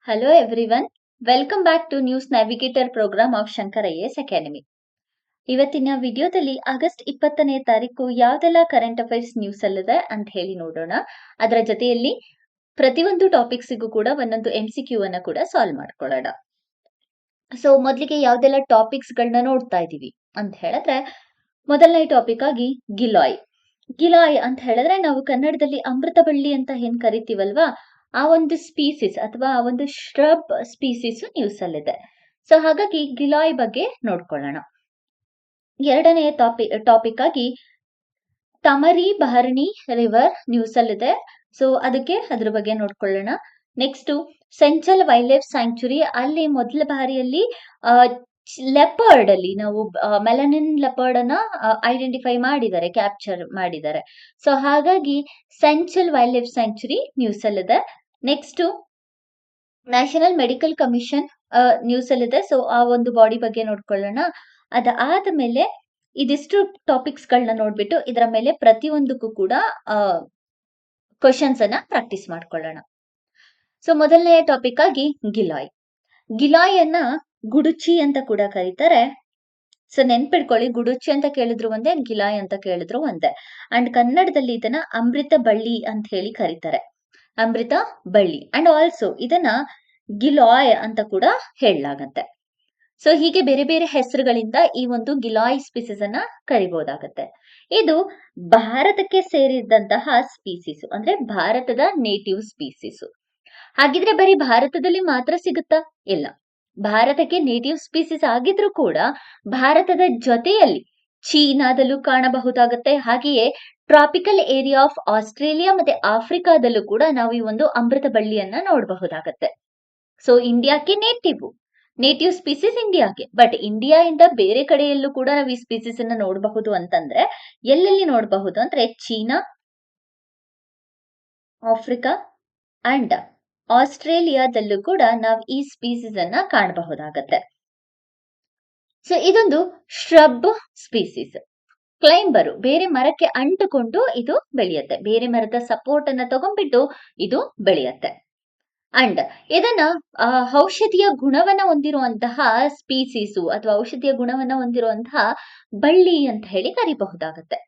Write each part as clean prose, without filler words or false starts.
Hello everyone. Welcome back to News Navigator program of Shankar IAS Academy. ಇವತ್ತಿನ ವಿಡಿಯೋದಲ್ಲಿ August 20ನೇ ತಾರೀಕು ಯಾವ್ದೆಲ್ಲ current affairs news ಅಲ್ಲಿದೆ ಅಂತ ಹೇಳಿ ನೋಡೋಣ. ಅದರ ಜೊತೆಯಲ್ಲಿ ಪ್ರತಿಯೊಂದು ಟಾಪಿಕ್ಸಿಗೂ ಕೂಡ ಒಂದೊಂದು MCQ ಅನ್ನ ಕೂಡ ಸಾಲ್ವ್ ಮಾಡ್ಕೊಳ್ಳೋಣ. ಸೊ ಮೊದಲಿಗೆ ಯಾವ್ದೆಲ್ಲ ಟಾಪಿಕ್ಸ್ ಗಳನ್ನ ನೋಡ್ತಾ ಇದೀವಿ ಅಂತ ಹೇಳಿದ್ರೆ ಮೊದಲನೇ ಟಾಪಿಕ್ ಆಗಿ ಗಿಲಾಯ್. ಗಿಲಾಯ್ ಅಂತ ಹೇಳಿದ್ರೆ ನಾವು ಕನ್ನಡದಲ್ಲಿ ಅಮೃತ ಬಳ್ಳಿ ಅಂತ ಏನ್ ಕರಿತೀವಲ್ವಾ, ಆ ಒಂದು ಸ್ಪೀಸಿಸ್ ಅಥವಾ ಆ ಒಂದು ಶ್ರಬ್ ಸ್ಪೀಸಿಸ್ ನ್ಯೂಸ್ ಅಲ್ಲಿದೆ. ಸೊ ಹಾಗಾಗಿ ಗಿಲಾಯ್ ಬಗ್ಗೆ ನೋಡ್ಕೊಳ್ಳೋಣ. ಎರಡನೇ ಟಾಪಿಕ್ ಆಗಿ ತಮರಿ ಬಹರಣಿ ರಿವರ್ ನ್ಯೂಸ್ ಅಲ್ಲಿದೆ. ಸೊ ಅದಕ್ಕೆ ಅದ್ರ ಬಗ್ಗೆ ನೋಡ್ಕೊಳ್ಳೋಣ. Next Senchal wildlife sanctuary, ಅಲ್ಲಿ ಮೊದಲ ಬಾರಿಯಲ್ಲಿ ಲೆಪರ್ಡ್ ಅಲ್ಲಿ ನಾವು ಮೆಲನಿನ್ ಲೆಪರ್ಡ್ ಅನ್ನ ಐಡೆಂಟಿಫೈ ಮಾಡಿದ್ದಾರೆ, ಕ್ಯಾಪ್ಚರ್ ಮಾಡಿದ್ದಾರೆ. ಸೊ ಹಾಗಾಗಿ ಸೆಂಚಲ್ ವೈಲ್ಡ್ ಲೈಫ್ ಸ್ಯಾಂಕ್ಚುರಿ ನ್ಯೂಸ್ ಅಲ್ಲಿದೆ. Next national medical commission news ಅಲ್ಲಿದೆ. ಸೊ ಆ ಒಂದು ಬಾಡಿ ಬಗ್ಗೆ ನೋಡ್ಕೊಳ್ಳೋಣ. ಅದಾದ ಮೇಲೆ ಇದಿಷ್ಟು ಟಾಪಿಕ್ಸ್ ಗಳನ್ನ ನೋಡ್ಬಿಟ್ಟು ಇದರ ಮೇಲೆ ಪ್ರತಿಯೊಂದಕ್ಕೂ ಕೂಡ ಕ್ವಶನ್ಸ್ ಅನ್ನ ಪ್ರಾಕ್ಟೀಸ್ ಮಾಡ್ಕೊಳ್ಳೋಣ. ಸೊ ಮೊದಲನೇ ಟಾಪಿಕ್ ಆಗಿ ಗಿಲಾಯ್. ಗಿಲಾಯ್ ಅನ್ನ ಗುಡುಚಿ ಅಂತ ಕೂಡ ಕರೀತಾರೆ. ಸೊ ನೆನ್ಪಿಡ್ಕೊಳ್ಳಿ, ಗುಡುಚಿ ಅಂತ ಕೇಳಿದ್ರು ಒಂದೇ, ಗಿಲಾಯ್ ಅಂತ ಕೇಳಿದ್ರು ಒಂದೇ. ಅಂಡ್ ಕನ್ನಡದಲ್ಲಿ ಇದನ್ನ ಅಮೃತ ಬಳ್ಳಿ ಅಂತ ಹೇಳಿ ಕರೀತಾರೆ, ಅಮೃತ ಬಳ್ಳಿ. ಅಂಡ್ ಆಲ್ಸೋ ಇದನ್ನ ಗಿಲಾಯ್ ಅಂತ ಕೂಡ ಹೇಳಲಾಗತ್ತೆ. ಸೊ ಹೀಗೆ ಬೇರೆ ಬೇರೆ ಹೆಸರುಗಳಿಂದ ಈ ಒಂದು ಗಿಲಾಯ್ ಸ್ಪೀಸಿಸ್ ಅನ್ನ ಕರಿಬಹುದಾಗತ್ತೆ. ಇದು ಭಾರತಕ್ಕೆ ಸೇರಿದಂತಹ ಸ್ಪೀಸಿಸ್, ಅಂದ್ರೆ ಭಾರತದ ನೇಟಿವ್ ಸ್ಪೀಸಿಸ್. ಹಾಗಿದ್ರೆ ಬರೀ ಭಾರತದಲ್ಲಿ ಮಾತ್ರ ಸಿಗುತ್ತಾ? ಇಲ್ಲ, ಭಾರತಕ್ಕೆ ನೇಟಿವ್ ಸ್ಪೀಸಿಸ್ ಆಗಿದ್ರೂ ಕೂಡ ಭಾರತದ ಜೊತೆಯಲ್ಲಿ ಚೀನಾದಲ್ಲೂ ಕಾಣಬಹುದಾಗತ್ತೆ. ಹಾಗೆಯೇ ಟ್ರಾಪಿಕಲ್ ಏರಿಯಾ ಆಫ್ ಆಸ್ಟ್ರೇಲಿಯಾ ಮತ್ತೆ ಆಫ್ರಿಕಾದಲ್ಲೂ ಕೂಡ ನಾವು ಈ ಒಂದು ಅಮೃತ ಬಳ್ಳಿಯನ್ನ ನೋಡಬಹುದಾಗತ್ತೆ. ಸೊ ಇಂಡಿಯಾಕ್ಕೆ ನೇಟಿವ್ ಸ್ಪೀಸಿಸ್ ಇಂಡಿಯಾಗೆ, ಬಟ್ ಇಂಡಿಯಾ ಇಂದ ಬೇರೆ ಕಡೆಯಲ್ಲೂ ಕೂಡ ನಾವು ಈ ಸ್ಪೀಸಿಸ್ ಅನ್ನ ನೋಡಬಹುದು ಅಂತಂದ್ರೆ ಎಲ್ಲೆಲ್ಲಿ ನೋಡಬಹುದು ಅಂದ್ರೆ ಚೀನಾ, ಆಫ್ರಿಕಾ ಅಂಡ್ ಆಸ್ಟ್ರೇಲಿಯಾದಲ್ಲೂ ಕೂಡ ನಾವು ಈ ಸ್ಪೀಸಿಸ್ ಅನ್ನ ಕಾಣಬಹುದಾಗತ್ತೆ. ಸೊ ಇದೊಂದು ಶ್ರಬ್ ಸ್ಪೀಸಿಸ್. ಕ್ಲೈಂಬರು, ಬೇರೆ ಮರಕ್ಕೆ ಅಂಟುಕೊಂಡು ಇದು ಬೆಳೆಯುತ್ತೆ, ಬೇರೆ ಮರದ ಸಪೋರ್ಟ್ ಅನ್ನ ತಗೊಂಡ್ಬಿಟ್ಟು ಇದು ಬೆಳೆಯುತ್ತೆ. ಅಂಡ್ ಇದನ್ನ ಔಷಧಿಯ ಗುಣವನ್ನ ಹೊಂದಿರುವಂತಹ ಸ್ಪೀಸೀಸು ಅಥವಾ ಔಷಧಿಯ ಗುಣವನ್ನ ಹೊಂದಿರುವಂತಹ ಬಳ್ಳಿ ಅಂತ ಹೇಳಿ ಕರಿಬಹುದಾಗತ್ತೆ.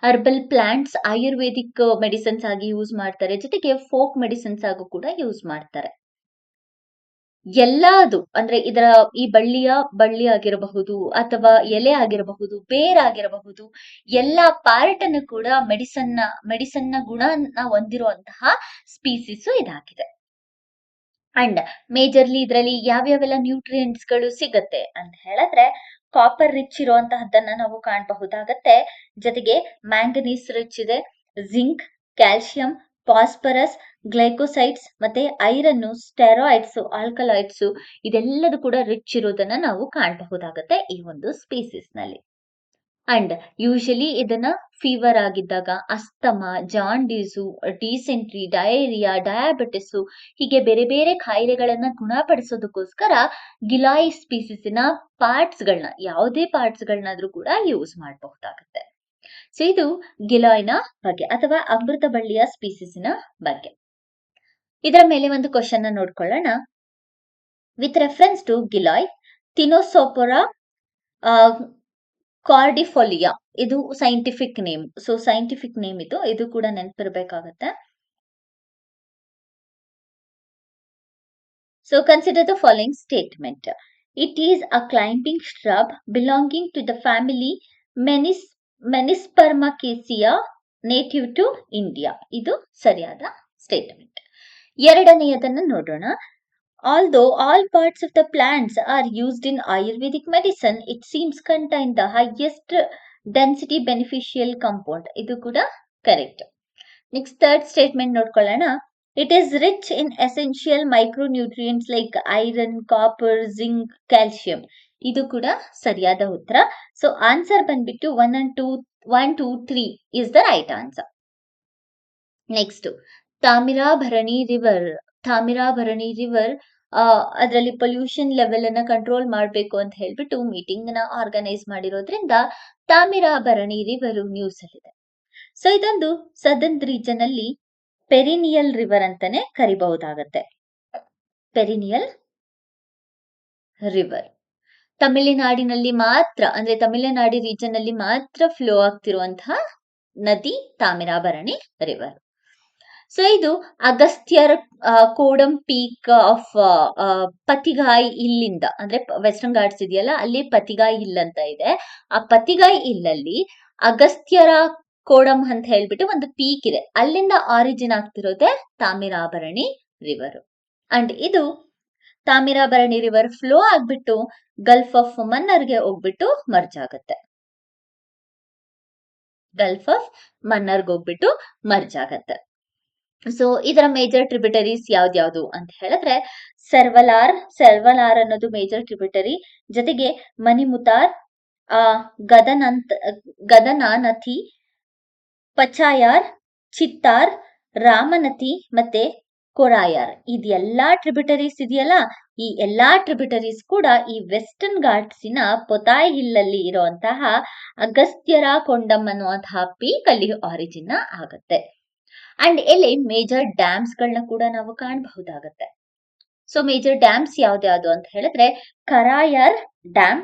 ಹರ್ಬಲ್ ಪ್ಲಾಂಟ್ಸ್, ಆಯುರ್ವೇದಿಕ್ ಮೆಡಿಸಿನ್ಸ್ ಆಗಿ ಯೂಸ್ ಮಾಡ್ತಾರೆ, ಜೊತೆಗೆ ಫೋಕ್ ಮೆಡಿಸಿನ್ಸ್ ಆಗು ಕೂಡ ಯೂಸ್ ಮಾಡ್ತಾರೆ. ಎಲ್ಲಾದು ಅಂದ್ರೆ ಇದರ ಈ ಬಳ್ಳಿ ಆಗಿರಬಹುದು ಅಥವಾ ಎಲೆ ಆಗಿರಬಹುದು, ಬೇರಾಗಿರಬಹುದು, ಎಲ್ಲಾ ಪಾರ್ಟ್ ಅನ್ನು ಕೂಡ ಮೆಡಿಸನ್ ನ ಗುಣನ ಹೊಂದಿರುವಂತಹ ಸ್ಪೀಸಿಸ್ ಇದಾಗಿದೆ. ಅಂಡ್ ಮೇಜರ್ಲಿ ಇದರಲ್ಲಿ ಯಾವ್ಯಾವೆಲ್ಲ ನ್ಯೂಟ್ರಿಯೆಂಟ್ಸ್ ಗಳು ಸಿಗತ್ತೆ ಅಂತ ಹೇಳಿದ್ರೆ ಕಾಪರ್ ರಿಚ್ ಇರುವಂತಹದ್ದನ್ನ ನಾವು ಕಾಣಬಹುದಾಗತ್ತೆ. ಜೊತೆಗೆ ಮ್ಯಾಂಗನೀಸ್ ರಿಚ್ ಇದೆ, ಜಿಂಕ್, ಕ್ಯಾಲ್ಸಿಯಂ, ಫಾಸ್ಫರಸ್, ಗ್ಲೈಕೋಸೈಡ್ಸ್ ಮತ್ತೆ ಐರನ್, ಸ್ಟೆರಾಯ್ಡ್ಸ್, ಆಲ್ಕಲಾಯ್ಡ್ಸ್ ಇದೆಲ್ಲದೂ ಕೂಡ ರಿಚ್ ಇರೋದನ್ನ ನಾವು ಕಾಣಬಹುದಾಗತ್ತೆ ಈ ಒಂದು ಸ್ಪೀಸಿಸ್ ನಲ್ಲಿ. ಅಂಡ್ ಯೂಶಲಿ ಇದನ್ನ ಫೀವರ್ ಆಗಿದ್ದಾಗ, asthma, jaundice, dysentery, diarrhoea, diabetes ಹೀಗೆ ಬೇರೆ ಬೇರೆ ಕಾಯಿಲೆಗಳನ್ನ ಗುಣಪಡಿಸೋದಕ್ಕೋಸ್ಕರ ಗಿಲಾಯ್ ಸ್ಪೀಸಿಸಿನ ಪಾರ್ಟ್ಸ್ಗಳನ್ನ, ಯಾವುದೇ ಪಾರ್ಟ್ಸ್ಗಳನ್ನಾದ್ರೂ ಕೂಡ ಯೂಸ್ ಮಾಡಬಹುದಾಗುತ್ತೆ. ಸೊ ಇದು ಗಿಲಾಯ್ನ ಬಗ್ಗೆ ಅಥವಾ ಅಮೃತ ಬಳ್ಳಿಯ ಸ್ಪೀಸಿಸಿನ ಬಗ್ಗೆ. ಇದರ ಮೇಲೆ ಒಂದು ಕ್ವಶನ್ ನೋಡ್ಕೊಳ್ಳೋಣ. With reference to Giloy, Tinospora cordifolia ಇದು scientific name. So scientific name ಇದು ಕೂಡ ನೆನಪಿರ್ಬೇಕಾಗತ್ತೆ. So consider the following statement. It is a climbing shrub belonging to the family Menispermaceae, native to India. ಇದು ಸರಿಯಾದ ಸ್ಟೇಟ್ಮೆಂಟ್. ಎರಡನೆಯದನ್ನು ನೋಡೋಣ. Although all parts of the plants are used in Ayurvedic medicine, it seems contain the highest density beneficial compound. ಇದು ಕೂಡ correct. Next third statement ನೋಡ್ಕೊಳ್ಳೋಣ. It is rich in essential micronutrients like iron, copper, zinc, calcium. ಇದು ಕೂಡ ಸರಿಯಾದ ಉತ್ತರ. So answer ಬಂದ್ಬಿಟ್ಟು 1, 2, 3 is the right answer. Next Tamirabarani river ಅದರಲ್ಲಿ pollution level ಅನ್ನ ಕಂಟ್ರೋಲ್ ಮಾಡಬೇಕು ಅಂತ ಹೇಳ್ಬಿಟ್ಟು ಮೀಟಿಂಗ್ ನ ಆರ್ಗನೈಸ್ ಮಾಡಿರೋದ್ರಿಂದ ತಾಮಿರಾಭರಣಿ ರಿವರ್ ನ್ಯೂಸ್ ಅಲ್ಲಿದೆ. ಸೊ ಇದೊಂದು ಸದರ್ನ್ ರೀಜನ್ ಅಲ್ಲಿ ಪೆರಿನಿಯಲ್ ರಿವರ್ ಅಂತಾನೆ ಕರಿಬಹುದಾಗತ್ತೆ. Perennial river. ತಮಿಳುನಾಡಿನಲ್ಲಿ ಮಾತ್ರ, ಅಂದ್ರೆ ತಮಿಳುನಾಡು ರೀಜನ್ ಅಲ್ಲಿ ಮಾತ್ರ ಫ್ಲೋ ಆಗ್ತಿರುವಂತಹ ನದಿ ತಾಮಿರಾಬರಣಿ ರಿವರ್. ಸೊ ಇದು ಅಗಸ್ತ್ಯರ್ ಕೋಡಂ ಪೀಕ್ ಆಫ್ ಪತಿಗಾಯ್ ಇಲ್ಲಿಂದ, ಅಂದ್ರೆ ವೆಸ್ಟರ್ನ್ ಘಾಟ್ಸ್ ಇದೆಯಲ್ಲ, ಅಲ್ಲಿ ಪತಿಗಾಯ್ ಹಿಲ್ ಅಂತ ಇದೆ. ಆ ಪತಿಗಾಯ್ ಹಿಲ್ಲಲ್ಲಿ ಅಗಸ್ತ್ಯರ ಕೋಡಂ ಅಂತ ಹೇಳ್ಬಿಟ್ಟು ಒಂದು ಪೀಕ್ ಇದೆ, ಅಲ್ಲಿಂದ ಆರಿಜಿನ್ ಆಗ್ತಿರೋದೆ ತಾಮಿರಾಬರಣಿ ರಿವರ್. ಅಂಡ್ ಇದು ತಾಮಿರಾಬರಣಿ ರಿವರ್ ಫ್ಲೋ ಆಗ್ಬಿಟ್ಟು ಗಲ್ಫ್ ಆಫ್ ಮನ್ನರ್ಗೆ ಹೋಗ್ಬಿಟ್ಟು ಮರ್ಜ್ ಆಗುತ್ತೆ. ಗಲ್ಫ್ ಆಫ್ ಮನ್ನರ್ಗೆ ಹೋಗ್ಬಿಟ್ಟು ಮರ್ಜ್ ಆಗತ್ತೆ. ಸೊ ಇದರ ಮೇಜರ್ ಟ್ರಿಬ್ಯೂಟರೀಸ್ ಯಾವ್ದ್ಯಾವ್ದು ಅಂತ ಹೇಳಿದ್ರೆ, ಸರ್ವಲಾರ್ ಅನ್ನೋದು ಮೇಜರ್ ಟ್ರಿಬ್ಯೂಟರಿ, ಜೊತೆಗೆ ಮಣಿಮುತಾರ್, ಗದನಾನಥಿ, ಪಚಾಯಾರ್, ಚಿತ್ತಾರ್, ರಾಮನಥಿ ಮತ್ತೆ ಕೊರಾಯಾರ್. ಇದೆಲ್ಲಾ ಟ್ರಿಬ್ಯೂಟರೀಸ್ ಇದೆಯಲ್ಲ, ಈ ಎಲ್ಲಾ ಟ್ರಿಬ್ಯೂಟರೀಸ್ ಕೂಡ ಈ ವೆಸ್ಟರ್ನ್ ಘಾಟ್ಸಿನ ಪೊತಾಯ್ ಹಿಲ್ ಅಲ್ಲಿ ಇರುವಂತಹ ಅಗಸ್ತ್ಯರ ಕೊಂಡಂ ಅನ್ನುವಂತಹ ಪೀಕ್ ಅಲ್ಲಿ ಆರಿಜಿನ್ ಆಗುತ್ತೆ. ಅಂಡ್ ಇಲ್ಲಿ ಮೇಜರ್ ಡ್ಯಾಮ್ಸ್ ಗಳನ್ನ ಕೂಡ ನಾವು ಕಾಣಬಹುದಾಗತ್ತೆ. ಸೊ ಮೇಜರ್ ಡ್ಯಾಮ್ಸ್ ಯಾವ್ದ್ಯಾವ್ದು ಅಂತ ಹೇಳಿದ್ರೆ, ಕರಾಯರ್ ಡ್ಯಾಮ್,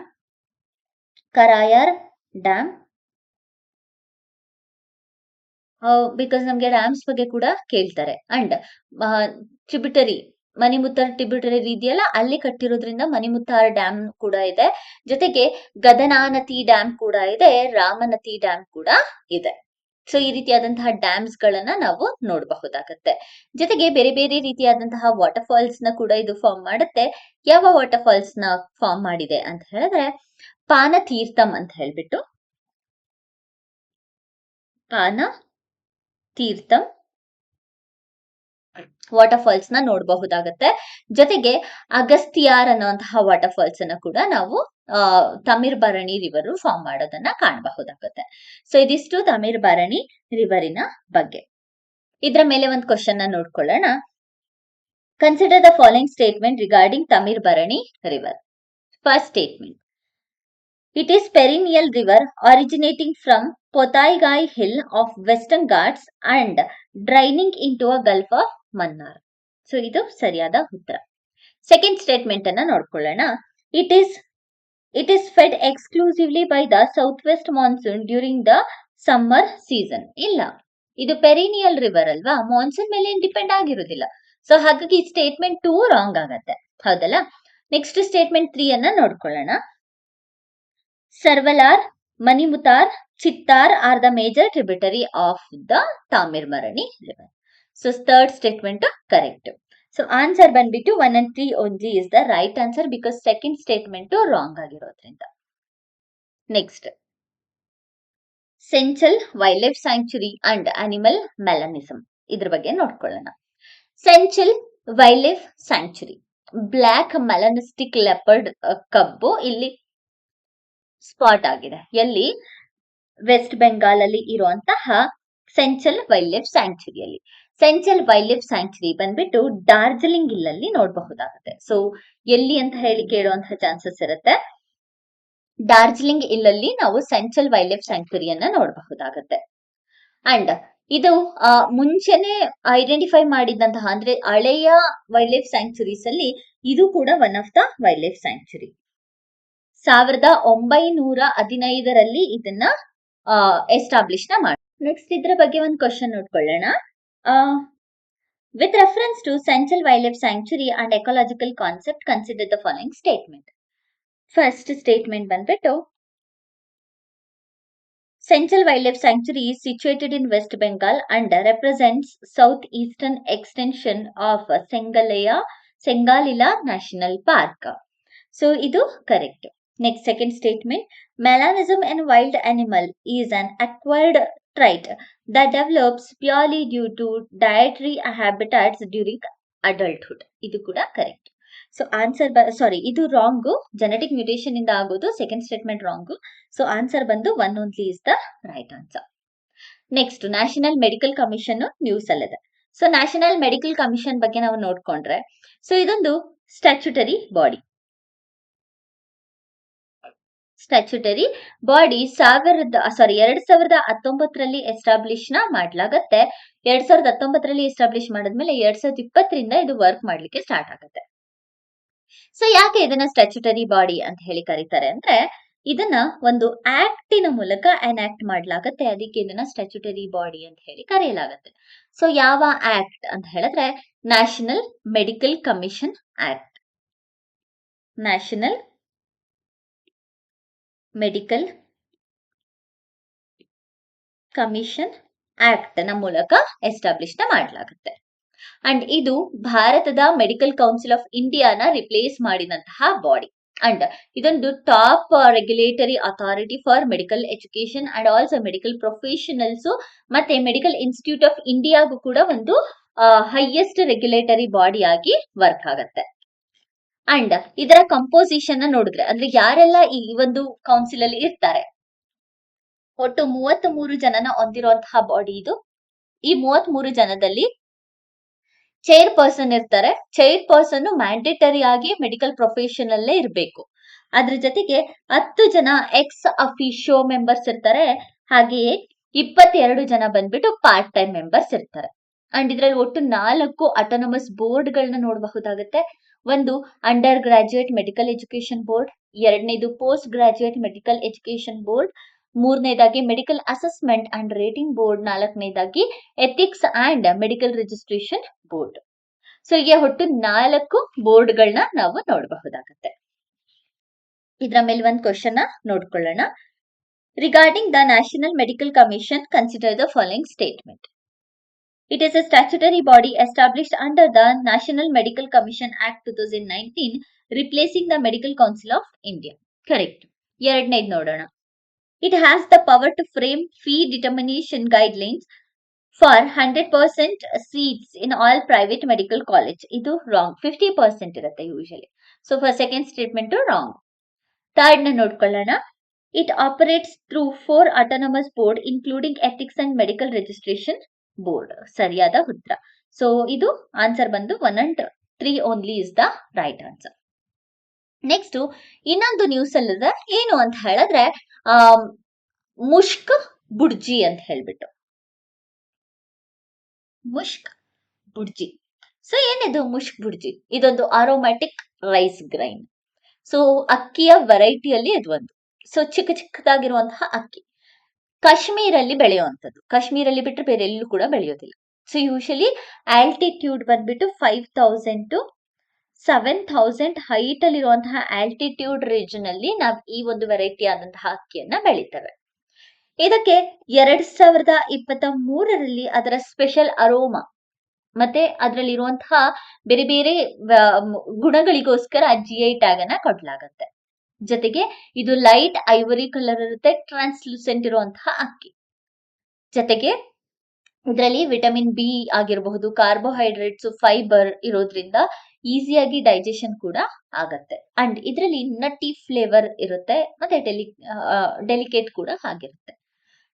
ಬಿಕಾಸ್ ನಮ್ಗೆ ಡ್ಯಾಮ್ಸ್ ಬಗ್ಗೆ ಕೂಡ ಕೇಳ್ತಾರೆ. ಅಂಡ್ ಟ್ರಿಬ್ಯೂಟರಿ ಮಣಿಮುತ್ತಾರ್ ಟ್ರಿಬ್ಯೂಟರಿ ಇದೆಯಲ್ಲ, ಅಲ್ಲಿ ಕಟ್ಟಿರೋದ್ರಿಂದ ಮಣಿಮುತ್ತಾರ್ ಡ್ಯಾಮ್ ಕೂಡ ಇದೆ, ಜೊತೆಗೆ ಗದನಾನಥಿ ಡ್ಯಾಮ್ ಕೂಡ ಇದೆ, ರಾಮನಥಿ ಡ್ಯಾಮ್ ಕೂಡ ಇದೆ. ಸೊ ಈ ರೀತಿಯಾದಂತಹ ಡ್ಯಾಮ್ಸ್ ಗಳನ್ನ ನಾವು ನೋಡಬಹುದಾಗತ್ತೆ. ಜೊತೆಗೆ ಬೇರೆ ಬೇರೆ ರೀತಿಯಾದಂತಹ ವಾಟರ್ ಫಾಲ್ಸ್ ನ ಕೂಡ ಇದು ಫಾರ್ಮ್ ಮಾಡುತ್ತೆ. ಯಾವ ವಾಟರ್ ಫಾಲ್ಸ್ ನ ಫಾರ್ಮ್ ಮಾಡಿದೆ ಅಂತ ಹೇಳಿದ್ರೆ, ಪಾನತೀರ್ಥಂ ಅಂತ ಹೇಳ್ಬಿಟ್ಟು, ಪಾನತೀರ್ಥಂ ವಾಟರ್ ಫಾಲ್ಸ್ ನ ನೋಡಬಹುದಾಗತ್ತೆ. ಜೊತೆಗೆ ಅಗಸ್ತಿಯಾರ್ ಅನ್ನುವಂತಹ ವಾಟರ್ ಫಾಲ್ಸ್ ಅನ್ನ ಕೂಡ ನಾವು ತಮಿರ್ಬರಣಿ ರಿವರ್ ಫಾರ್ಮ್ ಮಾಡೋದನ್ನ ಕಾಣಬಹುದಾಗುತ್ತೆ. ಸೊ ಇದಿಷ್ಟು ತಮಿರ್ಬರಣಿ ರಿವರಿನ ಬಗ್ಗೆ. ಇದರ ಮೇಲೆ ಒಂದು ಕ್ವಶನ್ ನೋಡ್ಕೊಳ್ಳೋಣ. Consider the following statement regarding Tamirabarani river. First statement, it is perennial river originating from Pothigai hill of Western Ghats and draining into a gulf of Mannar. So ಇದು ಸರಿಯಾದ ಉತ್ತರ. ಸೆಕೆಂಡ್ ಸ್ಟೇಟ್ಮೆಂಟ್ ಅನ್ನ ನೋಡ್ಕೊಳ್ಳೋಣ. It is fed exclusively by the southwest monsoon during the summer season. ಇಲ್ಲ, ಇದು perennial river ಅಲ್ವಾ, monsoon ಮೇಲೆ depend ಆಗಿರೋದಿಲ್ಲ. ಸೊ ಹಾಗಾಗಿ ಸ್ಟೇಟ್ಮೆಂಟ್ 2 ರಾಂಗ್ ಆಗತ್ತೆ, ಹೌದಲ್ಲ. ನೆಕ್ಸ್ಟ್ ಸ್ಟೇಟ್ಮೆಂಟ್ 3 ಅನ್ನ ನೋಡ್ಕೊಳ್ಳೋಣ. Servalar, Manimuthar, Chittar are the major tributary of the Tamirabarani river. So third statement correct. So answer ಬಂದ್ಬಿಟ್ಟು 1 and 3 only is the right answer, because second statement wrong ಆಗಿರೋದ್ರಿಂದ. Next, Senchal wildlife sanctuary and animal melanism, ಇದ್ರ ಬಗ್ಗೆ ನೋಡ್ಕೊಳ್ಳೋಣ. Senchal wildlife sanctuary, black melanistic leopard cub ಇಲ್ಲಿ spot ಆಗಿದೆ. ಎಲ್ಲಿ? ವೆಸ್ಟ್ ಬೆಂಗಾಲ್ ಅಲ್ಲಿ ಇರುವಂತಹ ಸೆಂಚಲ್ ವೈಲ್ಡ್ ಲೈಫ್ ಸ್ಯಾಂಕ್ಚುರಿಯಲ್ಲಿ. ಸೆಂಚಲ್ ವೈಲ್ಡ್ ಲೈಫ್ ಸ್ಯಾಂಕ್ಚುರಿ ಬಂದ್ಬಿಟ್ಟು ಡಾರ್ಜಿಲಿಂಗ್ ಇಲ್ಲಲ್ಲಿ ನೋಡಬಹುದಾಗುತ್ತೆ. ಸೊ ಎಲ್ಲಿ ಅಂತ ಹೇಳಿ ಕೇಳುವಂತಹ ಚಾನ್ಸಸ್ ಇರುತ್ತೆ. ಡಾರ್ಜಿಲಿಂಗ್ ಇಲ್ಲಲ್ಲಿ ನಾವು ಸೆಂಚಲ್ ವೈಲ್ಡ್ ಲೈಫ್ ಸ್ಯಾಂಕ್ಚುರಿಯನ್ನ ನೋಡಬಹುದಾಗುತ್ತೆ. ಅಂಡ್ ಇದು ಮುಂಚೆನೆ ಐಡೆಂಟಿಫೈ ಮಾಡಿದಂತಹ, ಅಂದ್ರೆ ಹಳೆಯ ವೈಲ್ಡ್ ಲೈಫ್ ಸ್ಯಾಂಕ್ಚುರೀಸ್ ಅಲ್ಲಿ ಇದು ಕೂಡ one of the wildlife sanctuary. 1915ರಲ್ಲಿ ಇದನ್ನ ಎಸ್ಟಾಬ್ಲಿಷ್ ನ ಮಾಡಿ. ನೆಕ್ಸ್ಟ್ ಇದ್ರ ಬಗ್ಗೆ ಒಂದು ಕ್ವಶನ್ ನೋಡ್ಕೊಳ್ಳೋಣ. With reference to Central Wildlife Sanctuary and ecological concept, consider the following statement. First statement ಬಂದ್ಬಿಟ್ಟು, Central Wildlife Sanctuary is situated in West Bengal and represents southeastern extension of Sengalila National Park. So ಇದು correct. Next, second statement, melanism in wild animal is an acquired trait that develops purely due to dietary habitats during adulthood. ಇದು ಕೂಡ correct. So answer ಇದು wrong, genetic mutation ಇಂದ ಆಗೋದು. Second statement wrong. So answer ಬಂದು 1 only is the right answer. Next, national medical commission news ಅಲ್ಲಿದೆ. So national medical commission ಬಗ್ಗೆ ನಾವು ನೋಡ್ಕೊಂಡ್ರೆ, ಸೊ ಇದೊಂದು ಸ್ಟ್ಯಾಚ್ಯುಟರಿ ಬಾಡಿ. ಸ್ಟ್ಯಾಚ್ಯುಟರಿ ಬಾಡಿ 2019ರಲ್ಲಿ ಎಸ್ಟಾಬ್ಲಿಷ್ ನ ಮಾಡ್ಲಾಗತ್ತೆ. 2019ರಲ್ಲಿ ಎಸ್ಟಾಬ್ಲಿಷ್ ಮಾಡಿದ್ಮೇಲೆ 2020ರಿಂದ ಇದು ವರ್ಕ್ ಮಾಡ್ಲಿಕ್ಕೆ ಸ್ಟಾರ್ಟ್ ಆಗುತ್ತೆ. ಸೊ ಯಾಕೆ ಇದನ್ನ ಸ್ಟ್ಯಾಚ್ಯುಟರಿ ಬಾಡಿ ಅಂತ ಹೇಳಿ ಕರೀತಾರೆ ಅಂದ್ರೆ ಇದನ್ನ ಒಂದು ಆಕ್ಟಿನ ಮೂಲಕ ಎನಾಕ್ಟ್ ಮಾಡ್ಲಾಗತ್ತೆ, ಅದಕ್ಕೆ ಇದನ್ನ ಸ್ಟ್ಯಾಚ್ಯುಟರಿ ಬಾಡಿ ಅಂತ ಹೇಳಿ ಕರೆಯಲಾಗತ್ತೆ. ಸೊ ಯಾವ ಆಕ್ಟ್ ಅಂತ ಹೇಳಿದ್ರೆ national medical commission act. National medical commission act ನ ಮೂಲಕ ಎಸ್ಟಾಬ್ಲಿಷ್ ಮಾಡಲಾಗುತ್ತೆ. ಅಂಡ್ ಇದು ಭಾರತದ ಮೆಡಿಕಲ್ ಕೌನ್ಸಿಲ್ ಆಫ್ ಇಂಡಿಯಾನ ರಿಪ್ಲೇಸ್ ಮಾಡಿದಂತಹ ಬಾಡಿ. ಅಂಡ್ ಇದೊಂದು top regulatory authority for medical education and also medical professionals ಮತ್ತೆ ಮೆಡಿಕಲ್ ಇನ್ಸ್ಟಿಟ್ಯೂಟ್ ಆಫ್ ಇಂಡಿಯಾಗೂ ಕೂಡ ಒಂದು ಹೈಯೆಸ್ಟ್ ರೆಗ್ಯುಲೇಟರಿ ಬಾಡಿ ಆಗಿ ವರ್ಕ್ ಆಗತ್ತೆ. ಅಂಡ್ ಇದರ ಕಂಪೋಸಿಷನ್ ನೋಡಿದ್ರೆ ಅಂದ್ರೆ ಯಾರೆಲ್ಲ ಈ ಒಂದು ಕೌನ್ಸಿಲ್ ಅಲ್ಲಿ ಇರ್ತಾರೆ, ಒಟ್ಟು 33 ಜನನ ಹೊಂದಿರುವಂತಹ ಬಾಡಿ ಇದು. ಈ 33 ಜನದಲ್ಲಿ ಚೇರ್ ಪರ್ಸನ್ ಇರ್ತಾರೆ. ಚೇರ್ ಪರ್ಸನ್ ಮ್ಯಾಂಡೇಟರಿ ಆಗಿ ಮೆಡಿಕಲ್ ಪ್ರೊಫೆಷನ್ ಅಲ್ಲೇ ಇರಬೇಕು. ಅದ್ರ ಜೊತೆಗೆ 10 ಜನ ಎಕ್ಸ್ ಅಫಿಷಿಯೋ ಮೆಂಬರ್ಸ್ ಇರ್ತಾರೆ. ಹಾಗೆಯೇ 22 ಜನ ಬಂದ್ಬಿಟ್ಟು ಪಾರ್ಟ್ ಟೈಮ್ ಮೆಂಬರ್ಸ್ ಇರ್ತಾರೆ. ಅಂಡ್ ಇದ್ರಲ್ಲಿ ಒಟ್ಟು 4 ಅಟಾನಮಸ್ ಬೋರ್ಡ್ ಗಳನ್ನ ನೋಡಬಹುದಾಗುತ್ತೆ. ಒಂದು undergraduate medical education board, ಎರಡನೇದು postgraduate medical education board, ಮೂರನೇದಾಗಿ medical assessment and rating board, ನಾಲ್ಕನೇದಾಗಿ ethics and medical registration board. So ಹೀಗೆ ಒಟ್ಟು 4 ಬೋರ್ಡ್ ಗಳನ್ನ ನಾವು ನೋಡಬಹುದಾಗುತ್ತೆ. ಇದರ ಮೇಲೆ ಒಂದು ಕ್ವಶನ್ ನೋಡ್ಕೊಳ್ಳೋಣ. Regarding the national medical commission consider the following statement. It is a statutory body established under the National Medical Commission Act 2019, replacing the Medical Council of India. Correct. ಎರಡನೇದು ನೋಡೋಣ. It has the power to frame fee determination guidelines for 100% seats in all private medical college. ಇದು wrong. 50% ಇರುತ್ತೆ usually. So for second statement wrong. Third ನ ನೋಡ್ಕೊಳ್ಳೋಣ. It operates through 4 autonomous board including ethics and medical registration board. ಸರಿಯಾದ ಉತ್ತರ. So ಇದು answer ಬಂದು 1 and 3 only is the right answer. Next ಇನ್ನೊಂದು news ಅಲ್ಲಿದೆ, ಏನು ಅಂತ ಹೇಳಿದ್ರೆ ಮುಷ್ಕ್ ಬುಡ್ಜಿ ಅಂತ ಹೇಳ್ಬಿಟ್ಟು. ಮುಷ್ಕ್ ಬುಡ್ಜಿ. ಸೊ ಏನಿದು ಮುಷ್ಕ್ ಬುಡ್ಜಿ? ಇದೊಂದು ಆರೋಮ್ಯಾಟಿಕ್ ರೈಸ್ ಗ್ರೈನ್. ಸೊ ಅಕ್ಕಿಯ ವೆರೈಟಿಯಲ್ಲಿ ಇದು ಒಂದು. ಸೊ ಚಿಕ್ಕ ಚಿಕ್ಕದಾಗಿರುವಂತಹ ಅಕ್ಕಿ, ಕಾಶ್ಮೀರಲ್ಲಿ ಬೆಳೆಯುವಂಥದ್ದು. ಕಾಶ್ಮೀರಲ್ಲಿ ಬಿಟ್ಟರೆ ಬೇರೆ ಎಲ್ಲೂ ಕೂಡ ಬೆಳೆಯೋದಿಲ್ಲ. ಸೊ ಯೂಶಲಿ ಆಲ್ಟಿಟ್ಯೂಡ್ ಬಂದ್ಬಿಟ್ಟು 5000 to 7000 ಹೈಟ್ ಅಲ್ಲಿರುವಂತಹ ಆಲ್ಟಿಟ್ಯೂಡ್ ರೀಜನ್ ಅಲ್ಲಿ ನಾವು ಈ ಒಂದು ವೆರೈಟಿ ಆದಂತಹ ಅಕ್ಕಿಯನ್ನ ಬೆಳಿತೇವೆ. ಇದಕ್ಕೆ 2023ರಲ್ಲಿ ಅದರ ಸ್ಪೆಷಲ್ ಅರೋಮಾ ಮತ್ತೆ ಅದರಲ್ಲಿರುವಂತಹ ಬೇರೆ ಬೇರೆ ಗುಣಗಳಿಗೋಸ್ಕರ GI ಟ್ಯಾಗ್ ಅನ್ನ ಕೊಡ್ಲಾಗತ್ತೆ. ಜೊತೆಗೆ ಇದು ಲೈಟ್ ಐವರಿ ಕಲರ್ ಇರುತ್ತೆ, ಟ್ರಾನ್ಸ್ಲೂಸೆಂಟ್ ಇರುವಂತಹ ಅಕ್ಕಿ. ಜೊತೆಗೆ ಇದರಲ್ಲಿ ವಿಟಮಿನ್ ಬಿ ಆಗಿರಬಹುದು, ಕಾರ್ಬೋಹೈಡ್ರೇಟ್ಸ್, ಫೈಬರ್ ಇರೋದ್ರಿಂದ ಈಸಿಯಾಗಿ ಡೈಜೆಷನ್ ಕೂಡ ಆಗತ್ತೆ. ಅಂಡ್ ಇದರಲ್ಲಿ ನಟಿ ಫ್ಲೇವರ್ ಇರುತ್ತೆ ಮತ್ತೆ ಡೆಲಿಕೇಟ್ ಕೂಡ ಆಗಿರುತ್ತೆ.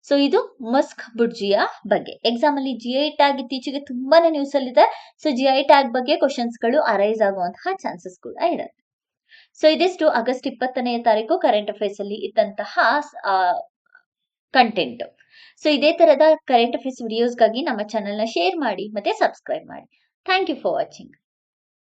ಸೊ ಇದು ಮಸ್ಕ್ ಬುಡ್ಜಿಯ ಬಗ್ಗೆ. ಎಕ್ಸಾಮ್ ಅಲ್ಲಿ GI ಟ್ಯಾಗ್ ಇತ್ತೀಚೆಗೆ ತುಂಬಾನೇ ನ್ಯೂಸ್ ಅಲ್ಲಿ ಇದೆ. ಸೊ GI ಟ್ಯಾಗ್ ಬಗ್ಗೆ ಕ್ವಶನ್ಸ್ ಗಳು ಅರೈಸ್ ಆಗುವಂತಹ ಚಾನ್ಸಸ್ ಕೂಡ ಇರುತ್ತೆ. ಸೊ ಇದಿಷ್ಟು ಆಗಸ್ಟ್ 20ನೇ ತಾರೀಕು ಕರೆಂಟ್ ಅಫೇರ್ಸ್ ಅಲ್ಲಿ ಇದ್ದಂತಹ ಕಂಟೆಂಟ್. ಸೊ ಇದೇ ತರದ ಕರೆಂಟ್ ಅಫೇರ್ಸ್ ವಿಡಿಯೋಸ್ಗಾಗಿ ನಮ್ಮ ಚಾನೆಲ್ನ ಶೇರ್ ಮಾಡಿ ಮತ್ತೆ ಸಬ್ಸ್ಕ್ರೈಬ್ ಮಾಡಿ. Thank you for watching.